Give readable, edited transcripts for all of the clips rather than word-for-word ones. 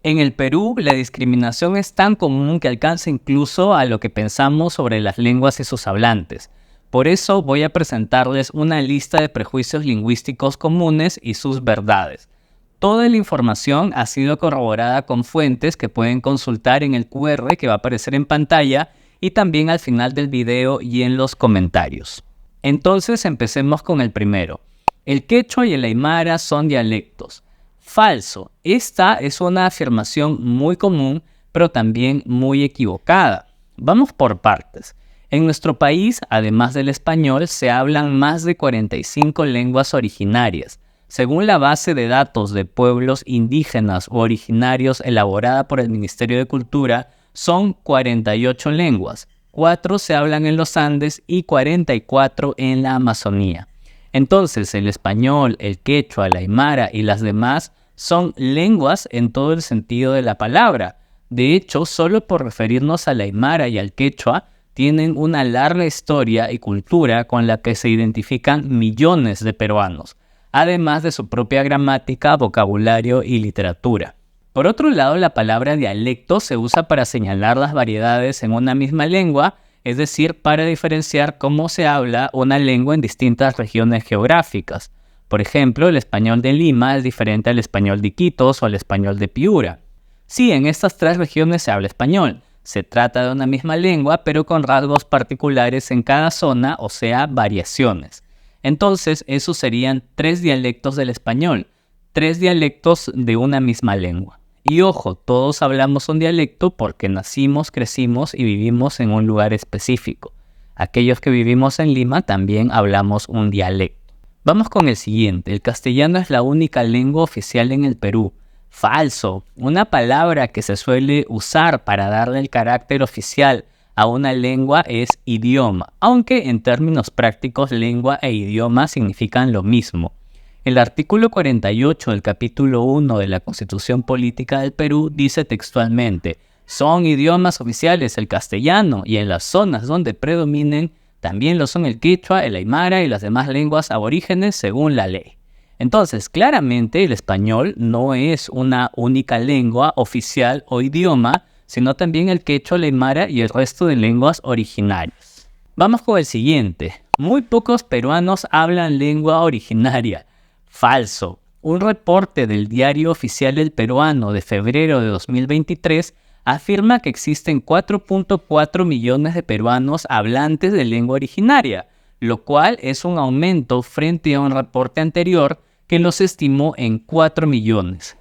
En el Perú, la discriminación es tan común que alcanza incluso a lo que pensamos sobre las lenguas y sus hablantes. Por eso voy a presentarles una lista de prejuicios lingüísticos comunes y sus verdades. Toda la información ha sido corroborada con fuentes que pueden consultar en el QR que va a aparecer en pantalla y también al final del video y en los comentarios. Entonces empecemos con el primero. El quechua y el aymara son dialectos. Falso. Esta es una afirmación muy común, pero también muy equivocada. Vamos por partes. En nuestro país, además del español, se hablan más de 45 lenguas originarias. Según la base de datos de pueblos indígenas o originarios elaborada por el Ministerio de Cultura, son 48 lenguas. 4 se hablan en los Andes y 44 en la Amazonía. Entonces, el español, el quechua, el aymara y las demás son lenguas en todo el sentido de la palabra. De hecho, solo por referirnos al aymara y al quechua, tienen una larga historia y cultura con la que se identifican millones de peruanos, además de su propia gramática, vocabulario y literatura. Por otro lado, la palabra dialecto se usa para señalar las variedades en una misma lengua, es decir, para diferenciar cómo se habla una lengua en distintas regiones geográficas. Por ejemplo, el español de Lima es diferente al español de Iquitos o al español de Piura. Sí, en estas 3 regiones se habla español. Se trata de una misma lengua, pero con rasgos particulares en cada zona, o sea, variaciones. Entonces, esos serían 3 dialectos del español, 3 dialectos de una misma lengua. Y ojo, todos hablamos un dialecto porque nacimos, crecimos y vivimos en un lugar específico. Aquellos que vivimos en Lima también hablamos un dialecto. Vamos con el siguiente. El castellano es la única lengua oficial en el Perú. Falso. Una palabra que se suele usar para darle el carácter oficial a una lengua es idioma, aunque en términos prácticos lengua e idioma significan lo mismo. El artículo 48 del capítulo 1 de la Constitución Política del Perú dice textualmente: son idiomas oficiales el castellano y en las zonas donde predominen también lo son el quechua, el aymara y las demás lenguas aborígenes según la ley. Entonces, claramente el español no es una única lengua oficial o idioma, sino también el quechua, el aymara y el resto de lenguas originarias. Vamos con el siguiente. Muy pocos peruanos hablan lengua originaria. Falso. Un reporte del Diario Oficial del Peruano de febrero de 2023 afirma que existen 4.4 millones de peruanos hablantes de lengua originaria, lo cual es un aumento frente a un reporte anterior que los estimó en 4 millones.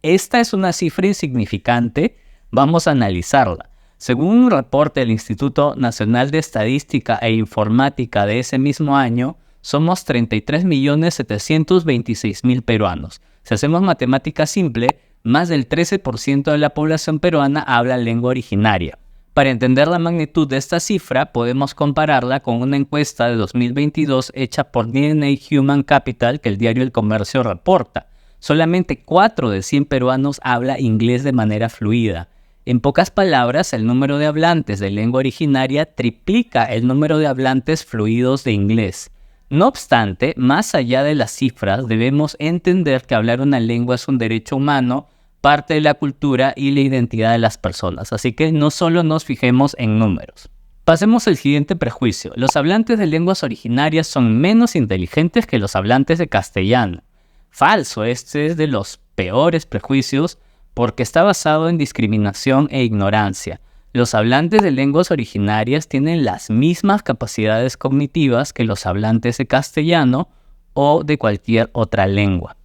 Esta es una cifra insignificante, vamos a analizarla. Según un reporte del Instituto Nacional de Estadística e Informática de ese mismo año, somos 33.726.000 peruanos. Si hacemos matemática simple, más del 13% de la población peruana habla lengua originaria. Para entender la magnitud de esta cifra, podemos compararla con una encuesta de 2022 hecha por DNA Human Capital que el diario El Comercio reporta. Solamente 4 de 100 peruanos habla inglés de manera fluida. En pocas palabras, el número de hablantes de lengua originaria triplica el número de hablantes fluidos de inglés. No obstante, más allá de las cifras, debemos entender que hablar una lengua es un derecho humano, parte de la cultura y la identidad de las personas, así que no solo nos fijemos en números. Pasemos al siguiente prejuicio. Los hablantes de lenguas originarias son menos inteligentes que los hablantes de castellano. Falso, este es de los peores prejuicios porque está basado en discriminación e ignorancia. Los hablantes de lenguas originarias tienen las mismas capacidades cognitivas que los hablantes de castellano o de cualquier otra lengua.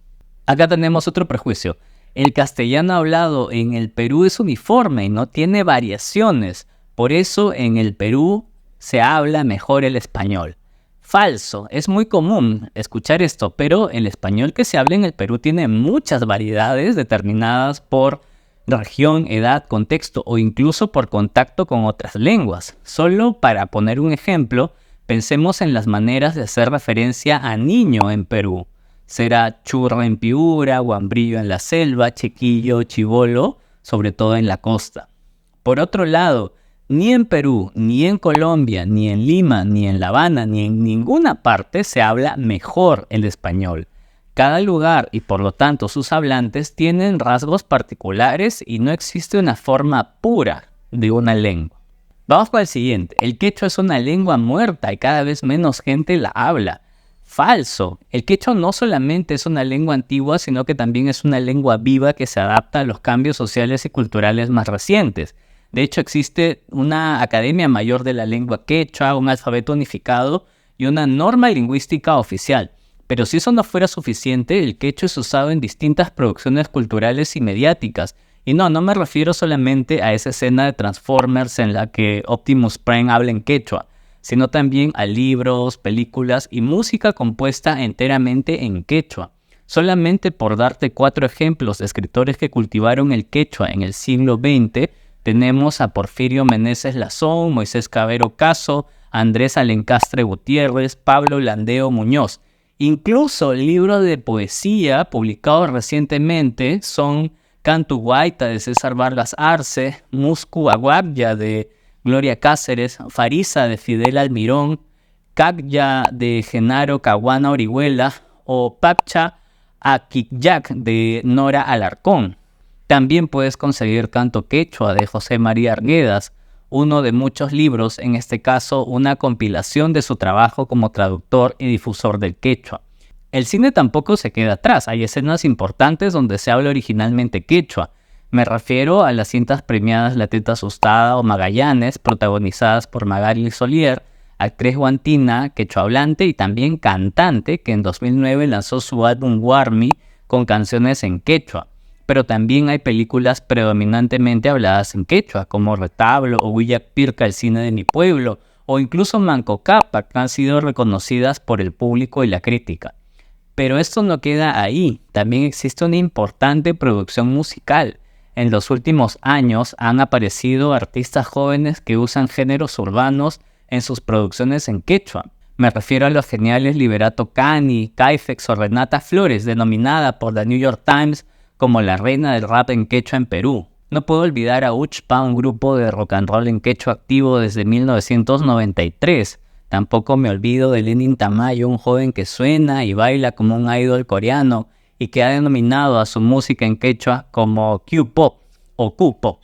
Acá tenemos otro prejuicio. El castellano hablado en el Perú es uniforme y no tiene variaciones. Por eso en el Perú se habla mejor el español. Falso, es muy común escuchar esto, pero el español que se habla en el Perú tiene muchas variedades determinadas por región, edad, contexto o incluso por contacto con otras lenguas. Solo para poner un ejemplo, pensemos en las maneras de hacer referencia a niño en Perú. Será churra en Piura, guambrillo en la selva, chiquillo, chibolo, sobre todo en la costa. Por otro lado, ni en Perú, ni en Colombia, ni en Lima, ni en La Habana, ni en ninguna parte se habla mejor el español. Cada lugar y por lo tanto sus hablantes tienen rasgos particulares y no existe una forma pura de una lengua. Vamos con el siguiente. El quechua es una lengua muerta y cada vez menos gente la habla. Falso. El quechua no solamente es una lengua antigua, sino que también es una lengua viva que se adapta a los cambios sociales y culturales más recientes. De hecho, existe una Academia Mayor de la Lengua Quechua, un alfabeto unificado y una norma lingüística oficial. Pero si eso no fuera suficiente, el quechua es usado en distintas producciones culturales y mediáticas. Y no me refiero solamente a esa escena de Transformers en la que Optimus Prime habla en quechua, sino también a libros, películas y música compuesta enteramente en quechua. Solamente por darte 4 ejemplos de escritores que cultivaron el quechua en el siglo XX, tenemos a Porfirio Meneses Lazón, Moisés Cavero Caso, Andrés Alencastre Gutiérrez, Pablo Landeo Muñoz. Incluso libros de poesía publicados recientemente son Cantu Guaita de César Vargas Arce, Muscu Aguabya de Gloria Cáceres, Farisa de Fidel Almirón, Cacya de Genaro Caguana Orihuela o Papcha Aquicyac de Nora Alarcón. También puedes conseguir Canto Quechua de José María Arguedas, uno de muchos libros, en este caso una compilación de su trabajo como traductor y difusor del quechua. El cine tampoco se queda atrás, hay escenas importantes donde se habla originalmente quechua. Me refiero a las cintas premiadas La Teta Asustada o Magallanes, protagonizadas por Magali Solier, actriz guantina, quechohablante y también cantante, que en 2009 lanzó su álbum Warmi con canciones en quechua. Pero también hay películas predominantemente habladas en quechua, como Retablo o Huillac Pirca, el cine de mi pueblo, o incluso Manco Cápac, que han sido reconocidas por el público y la crítica. Pero esto no queda ahí, también existe una importante producción musical. En los últimos años han aparecido artistas jóvenes que usan géneros urbanos en sus producciones en quechua. Me refiero a los geniales Liberato Cani, Caifex o Renata Flores, denominada por The New York Times como la reina del rap en quechua en Perú. No puedo olvidar a Uchpa, un grupo de rock and roll en quechua activo desde 1993. Tampoco me olvido de Lenin Tamayo, un joven que suena y baila como un idol coreano y que ha denominado a su música en quechua como Q-Pop o Q-Pop.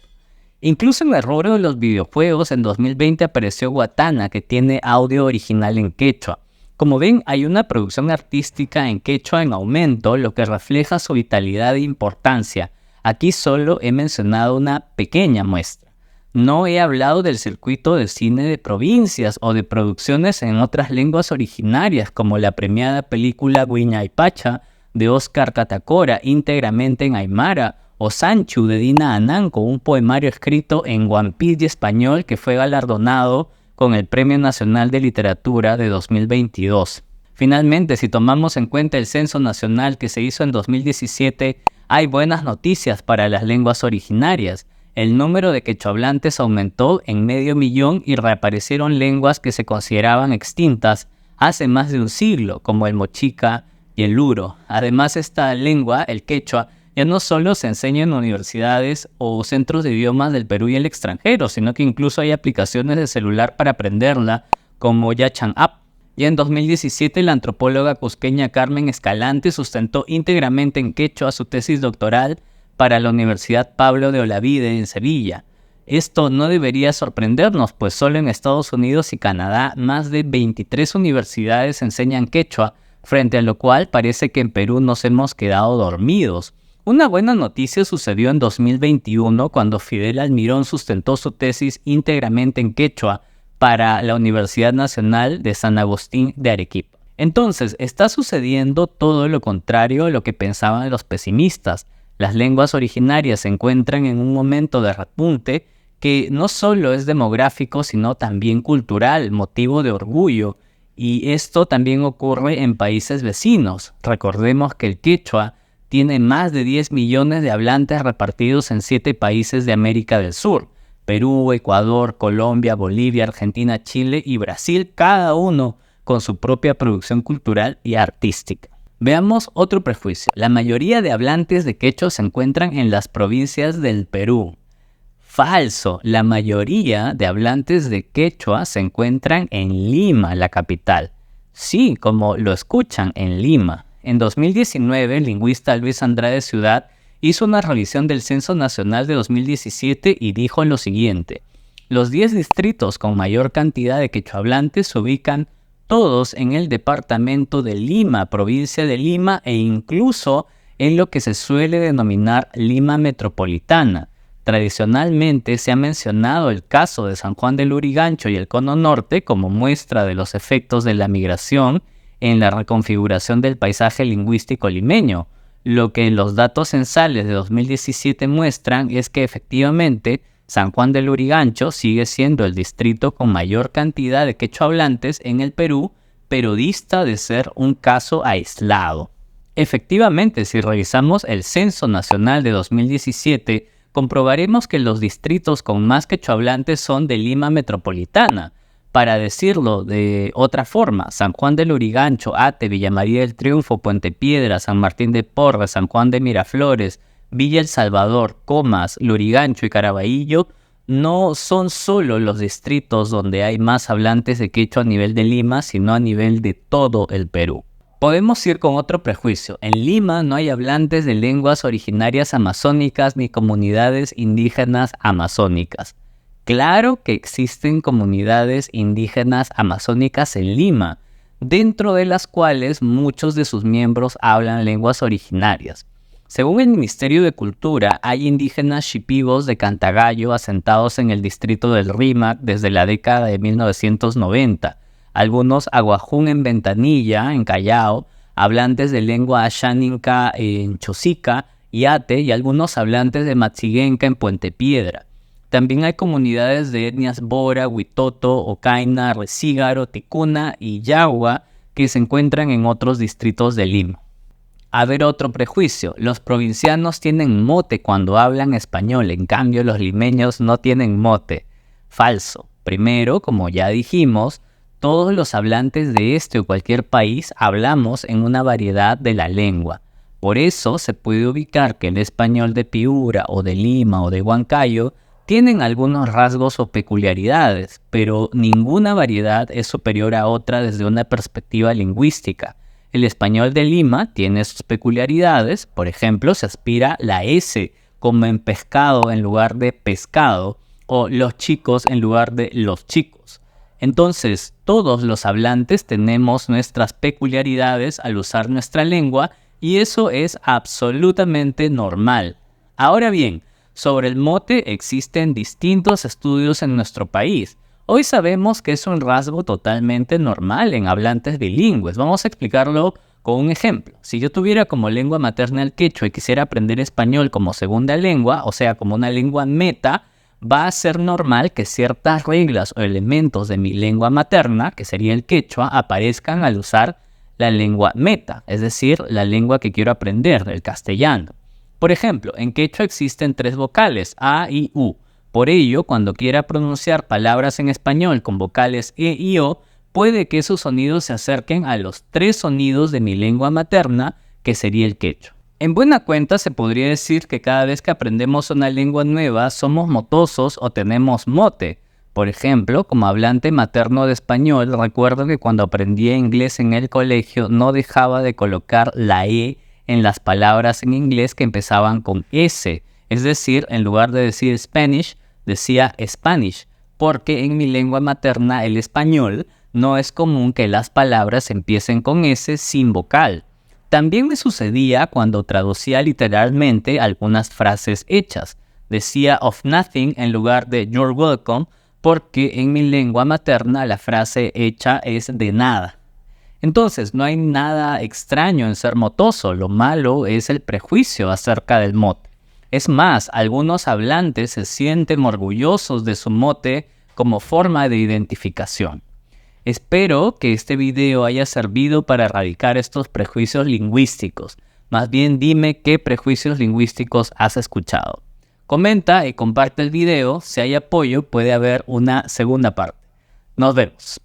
Incluso en el rubro de los videojuegos, en 2020 apareció Guatana, que tiene audio original en quechua. Como ven, hay una producción artística en quechua en aumento, lo que refleja su vitalidad e importancia. Aquí solo he mencionado una pequeña muestra. No he hablado del circuito de cine de provincias o de producciones en otras lenguas originarias, como la premiada película Huiñaypacha de Oscar Catacora, íntegramente en aymara, o Sanchu de Dina Ananco, un poemario escrito en guampí español que fue galardonado con el Premio Nacional de Literatura de 2022. Finalmente, si tomamos en cuenta el censo nacional que se hizo en 2017, hay buenas noticias para las lenguas originarias. El número de quechohablantes aumentó en 500,000 y reaparecieron lenguas que se consideraban extintas hace más de un siglo, como el mochica y el luro. Además, esta lengua, el quechua, ya no solo se enseña en universidades o centros de idiomas del Perú y el extranjero, sino que incluso hay aplicaciones de celular para aprenderla, como Yachan App. Ya en 2017, la antropóloga cusqueña Carmen Escalante sustentó íntegramente en quechua su tesis doctoral para la Universidad Pablo de Olavide en Sevilla. Esto no debería sorprendernos, pues solo en Estados Unidos y Canadá más de 23 universidades enseñan quechua, frente a lo cual parece que en Perú nos hemos quedado dormidos. Una buena noticia sucedió en 2021 cuando Fidel Almirón sustentó su tesis íntegramente en quechua para la Universidad Nacional de San Agustín de Arequipa. Entonces, está sucediendo todo lo contrario a lo que pensaban los pesimistas. Las lenguas originarias se encuentran en un momento de repunte que no solo es demográfico, sino también cultural, motivo de orgullo. Y esto también ocurre en países vecinos. Recordemos que el quechua tiene más de 10 millones de hablantes repartidos en 7 países de América del Sur: Perú, Ecuador, Colombia, Bolivia, Argentina, Chile y Brasil, cada uno con su propia producción cultural y artística. Veamos otro prejuicio. La mayoría de hablantes de quechua se encuentran en las provincias del Perú. Falso. La mayoría de hablantes de quechua se encuentran en Lima, la capital. Sí, como lo escuchan, en Lima. En 2019, el lingüista Luis Andrade Ciudad hizo una revisión del Censo Nacional de 2017 y dijo lo siguiente: los 10 distritos con mayor cantidad de quechohablantes se ubican todos en el departamento de Lima, provincia de Lima, e incluso en lo que se suele denominar Lima metropolitana. Tradicionalmente se ha mencionado el caso de San Juan del Lurigancho y el Cono Norte como muestra de los efectos de la migración en la reconfiguración del paisaje lingüístico limeño. Lo que los datos censales de 2017 muestran es que efectivamente San Juan del Lurigancho sigue siendo el distrito con mayor cantidad de quechohablantes en el Perú, pero dista de ser un caso aislado. Efectivamente, si revisamos el Censo Nacional de 2017, comprobaremos que los distritos con más quechohablantes son de Lima metropolitana. Para decirlo de otra forma, San Juan del Lurigancho, Ate, Villa María del Triunfo, Puente Piedra, San Martín de Porres, San Juan de Miraflores, Villa El Salvador, Comas, Lurigancho y Caraballo no son solo los distritos donde hay más hablantes de quechua a nivel de Lima, sino a nivel de todo el Perú. Podemos ir con otro prejuicio. En Lima no hay hablantes de lenguas originarias amazónicas ni comunidades indígenas amazónicas. Claro que existen comunidades indígenas amazónicas en Lima, dentro de las cuales muchos de sus miembros hablan lenguas originarias. Según el Ministerio de Cultura, hay indígenas shipibos de Cantagallo asentados en el distrito del Rímac desde la década de 1990. Algunos aguajún en Ventanilla, en Callao, hablantes de lengua asháninca en Chosica y Ate, y algunos hablantes de Matziguenca en Puente Piedra. También hay comunidades de etnias Bora, Huitoto, Ocaina, Recígaro, Ticuna y Yagua que se encuentran en otros distritos de Lima. A ver, otro prejuicio: los provincianos tienen mote cuando hablan español, en cambio los limeños no tienen mote. Falso. Primero, como ya dijimos, todos los hablantes de este o cualquier país hablamos en una variedad de la lengua. Por eso se puede ubicar que el español de Piura o de Lima o de Huancayo tienen algunos rasgos o peculiaridades, pero ninguna variedad es superior a otra desde una perspectiva lingüística. El español de Lima tiene sus peculiaridades, por ejemplo, se aspira la S como en pescado en lugar de pescado, o los chicos en lugar de los chicos. Entonces, todos los hablantes tenemos nuestras peculiaridades al usar nuestra lengua y eso es absolutamente normal. Ahora bien, sobre el mote existen distintos estudios en nuestro país. Hoy sabemos que es un rasgo totalmente normal en hablantes bilingües. Vamos a explicarlo con un ejemplo. Si yo tuviera como lengua materna el quechua y quisiera aprender español como segunda lengua, o sea, como una lengua meta, va a ser normal que ciertas reglas o elementos de mi lengua materna, que sería el quechua, aparezcan al usar la lengua meta, es decir, la lengua que quiero aprender, el castellano. Por ejemplo, en quechua existen 3 vocales, A y U. Por ello, cuando quiera pronunciar palabras en español con vocales E y O, puede que esos sonidos se acerquen a los 3 sonidos de mi lengua materna, que sería el quechua. En buena cuenta se podría decir que cada vez que aprendemos una lengua nueva somos motosos o tenemos mote. Por ejemplo, como hablante materno de español, recuerdo que cuando aprendí inglés en el colegio no dejaba de colocar la E en las palabras en inglés que empezaban con S. Es decir, en lugar de decir Spanish, decía Spanish, porque en mi lengua materna, el español, no es común que las palabras empiecen con S sin vocal. También me sucedía cuando traducía literalmente algunas frases hechas. Decía of nothing en lugar de you're welcome, porque en mi lengua materna la frase hecha es de nada. Entonces, no hay nada extraño en ser motoso, lo malo es el prejuicio acerca del mote. Es más, algunos hablantes se sienten orgullosos de su mote como forma de identificación. Espero que este video haya servido para erradicar estos prejuicios lingüísticos. Más bien dime qué prejuicios lingüísticos has escuchado. Comenta y comparte el video. Si hay apoyo, puede haber una segunda parte. Nos vemos.